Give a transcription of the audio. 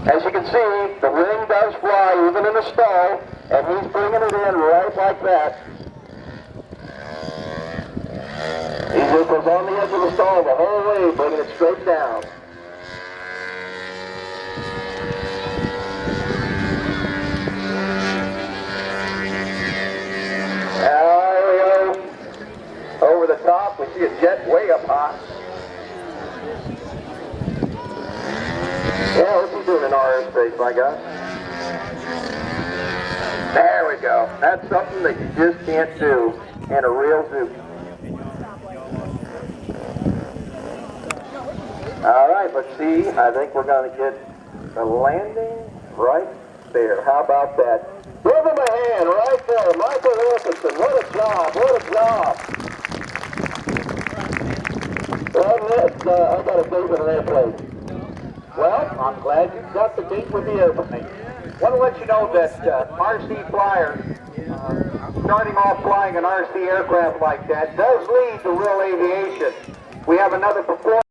As you can see, the wing does fly even in the stall, and he's bringing it in right like that. He just was on the edge of the stall the whole way, bringing it straight down. Now here we go. Over the top, we see a jet way up high. Yeah, what's he doing in our airspace, my guy? There we go. That's something that you just can't do in a real zoo. All right, let's see. I think we're going to get the landing right there. How about that? Give him a hand right there. Michael Wilkinson, what a job, what a job. Well, I got a date with an airplane. Well, I'm glad you got the date with the airplane. Want to let you know that RC Flyer, starting off flying an RC aircraft like that, does lead to real aviation. We have another performance.